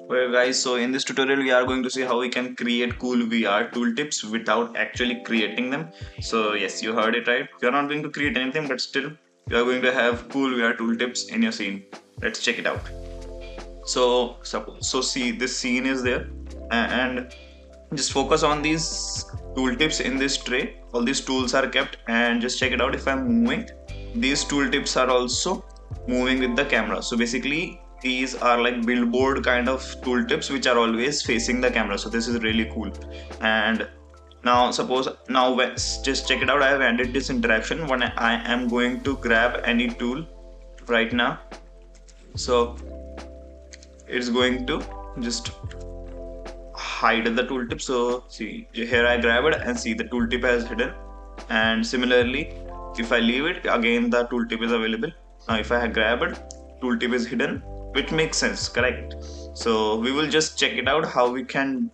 Well guys, so in this tutorial we are going to see how we can create cool VR tooltips without actually creating them. So yes, you heard it right. We are not going to create anything, but still you are going to have cool VR tooltips in your scene. Let's check it out. So see, this scene is there, and just focus on these tooltips in this tray. All these tools are kept, and just check it out. If I'm moving, these tooltips are also moving with the camera. So basically these are like billboard kind of tooltips which are always facing the camera. So this is really cool. And now just check it out. I have added this interaction when I am going to grab any tool right now. So it's going to just hide the tooltip. So see, here I grab it and see the tooltip has hidden. And similarly, if I leave it, again the tooltip is available. Now if I grab it, tooltip is hidden, which makes sense, correct? So we will just check it out how we can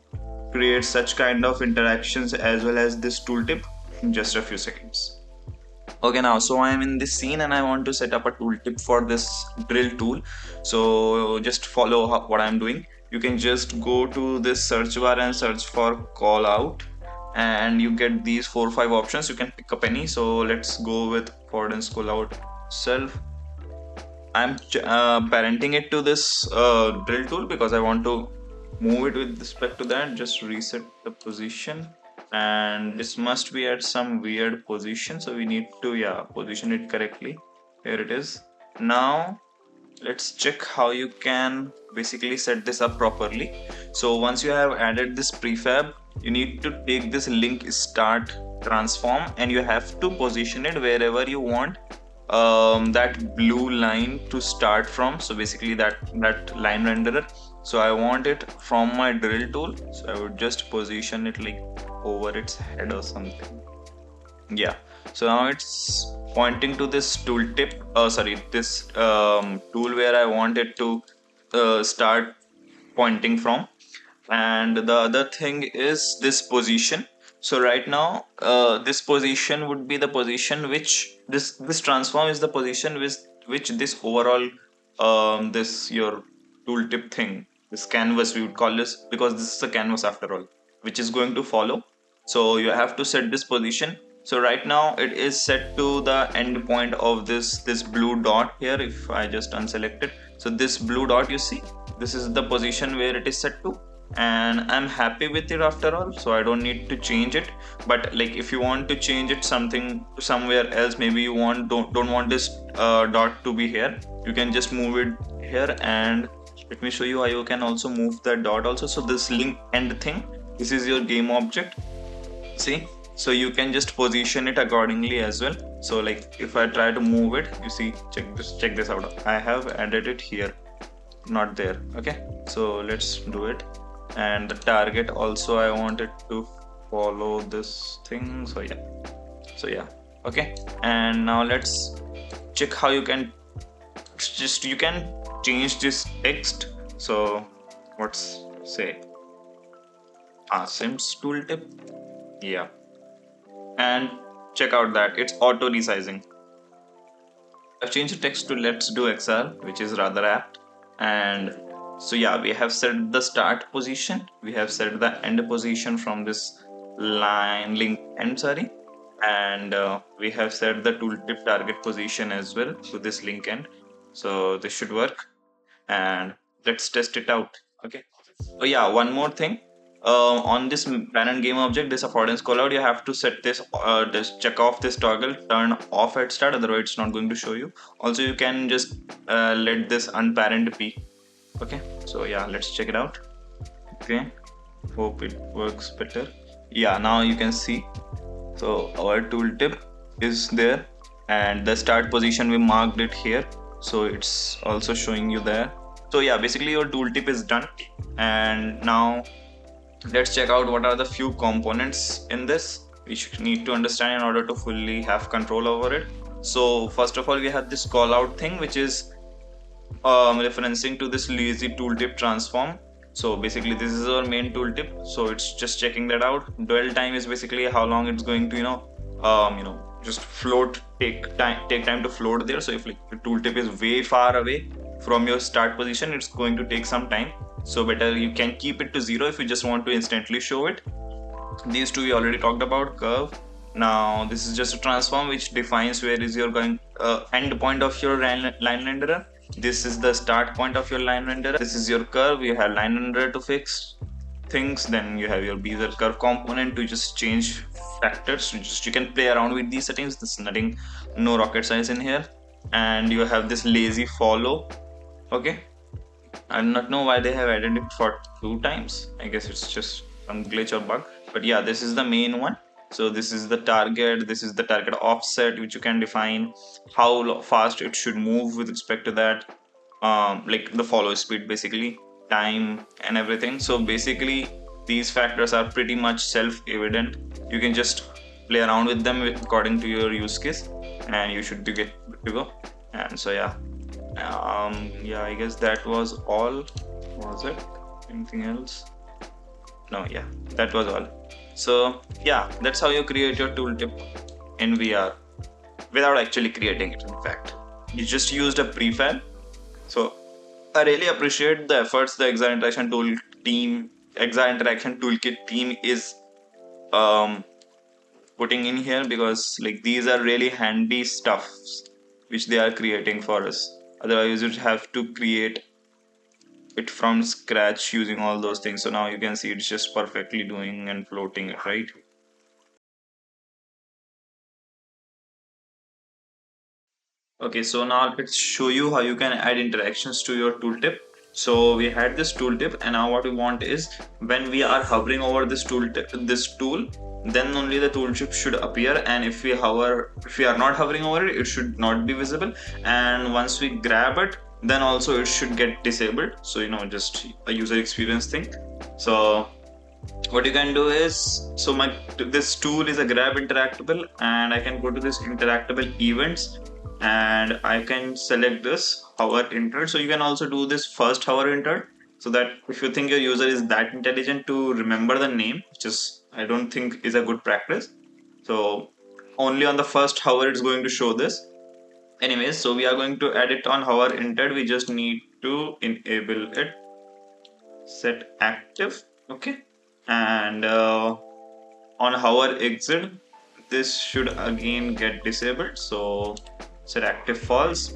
create such kind of interactions as well as this tooltip in just a few seconds. Okay, now so I am in this scene and I want to set up a tooltip for this drill tool. So just follow what I'm doing. You can just go to this search bar and search for call out, and you get these 4 or 5 options. You can pick up any. So let's go with Affordance Callout self. I'm parenting it to this drill tool because I want to move it with respect to that. Just reset the position, and this must be at some weird position, so we need to position it correctly. Here it is. Now let's check how you can basically set this up properly. So once you have added this prefab, you need to take this link start transform and you have to position it wherever you want that blue line to start from. So basically that line renderer. So I want it from my drill tool, so I would just position it like over its head or something. Yeah, so now it's pointing to this tooltip, this tool where I want it to start pointing from. And the other thing is this position. So right now this position would be the position which this transform is the position which this overall this your tooltip thing, this canvas we would call this, because this is a canvas after all, which is going to follow. So you have to set this position. So right now it is set to the end point of this blue dot here. If I just unselect it, so this blue dot, you see, this is the position where it is set to, and I'm happy with it after all, so I don't need to change it. But like if you want to change it somewhere else, maybe you don't want this dot to be here, you can just move it here. And let me show you how you can also move that dot also. So this link end thing, this is your game object, see, so you can just position it accordingly as well. So like if I try to move it, you see, check this out, I have added it here, not there. Okay, so let's do it. And the target also, I want it to follow this thing. So yeah, okay. And now let's check how you can change this text. So what's say Asim's tooltip, yeah, and check out that it's auto resizing. I've changed the text to let's do XR, which is rather apt. And so yeah, we have set the start position, we have set the end position from this link end, and we have set the tooltip target position as well to this link end. So this should work, and let's test it out. Okay, so yeah, one more thing, on this parent game object, this Affordance Callout, you have to set this check off this toggle, turn off at start, otherwise it's not going to show you. Also you can just let this unparent be. Okay, so yeah, let's check it out. Okay, hope it works better. Yeah, now you can see, so our tooltip is there, and the start position we marked it here, so it's also showing you there. So yeah, basically your tooltip is done. And now let's check out what are the few components in this which need to understand in order to fully have control over it. So first of all, we have this call out thing, which is referencing to this lazy tooltip transform. So basically this is our main tooltip, so it's just checking that out. Dwell time is basically how long it's going to just float, take time to float there. So if like the tooltip is way far away from your start position, it's going to take some time. so better you can keep it to 0 if you just want to instantly show it. These two we already talked about. Curve. Now this is just a transform which defines where is your going end point of your line renderer. This is the start point of your line renderer. This is your curve. You have line renderer to fix things. Then you have your bezier curve component to just change factors. You can play around with these settings. There's nothing, no rocket science in here. And you have this lazy follow. Okay, I do not know why they have added it for 2 times. I guess it's just some glitch or bug. But yeah, this is the main one. So this is the target. This is the target offset, which you can define how fast it should move with respect to that. Like the follow speed, basically time and everything. So basically, these factors are pretty much self-evident. You can just play around with them according to your use case, and you should be good to go. And so yeah. Yeah, I guess that was all. Was it anything else? No, yeah, that was all. So yeah, that's how you create your tooltip in VR without actually creating it. In fact, you just used a prefab. So I really appreciate the efforts the XR Interaction Toolkit team is um, putting in here, because like these are really handy stuffs which they are creating for us. Otherwise you'd have to create it from scratch using all those things. So now you can see it's just perfectly doing and floating it, right? Okay, so now let's show you how you can add interactions to your tooltip. So we had this tooltip, and now what we want is when we are hovering over this tool, then only the tooltip should appear. And if we are not hovering over it, it should not be visible. And once we grab it, then also it should get disabled. So just a user experience thing. So what you can do is, so this tool is a grab interactable, and I can go to this interactable events, and I can select this hover enter. So you can also do this first hover enter, so that if you think your user is that intelligent to remember the name, which is I don't think is a good practice. So only on the first hover it's going to show this. Anyways, so we are going to add it on hover entered. We just need to enable it, set active. Okay, and on hover exit, this should again get disabled. So set active false,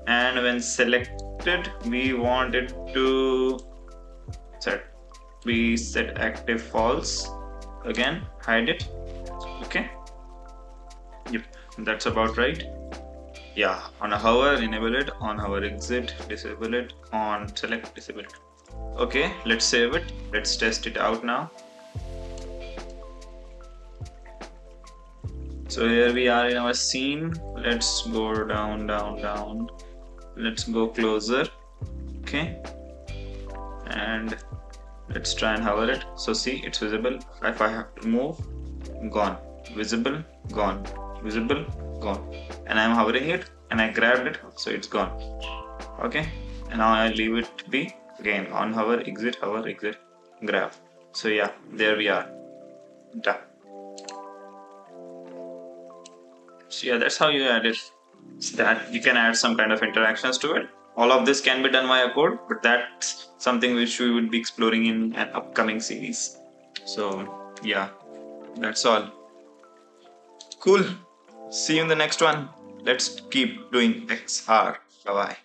and when selected, we want it to set active false again, hide it. Okay, yep, that's about right. Yeah, on a hover enable it, on hover exit disable it, on select disable it. Okay, let's save it. Let's test it out now. So here we are in our scene. Let's go down. Let's go closer. Okay, and let's try and hover it. So see, it's visible. If I have to move, gone. Visible, gone. Visible, gone. And I'm hovering it, and I grabbed it, so it's gone. Okay, and now I leave it to be. Again, on hover exit, grab. So yeah, there we are. Done. So yeah, that's how you add it. So that you can add some kind of interactions to it. All of this can be done via code, but that's something which we would be exploring in an upcoming series. So yeah, that's all. Cool. See you in the next one. Let's keep doing XR. Bye bye.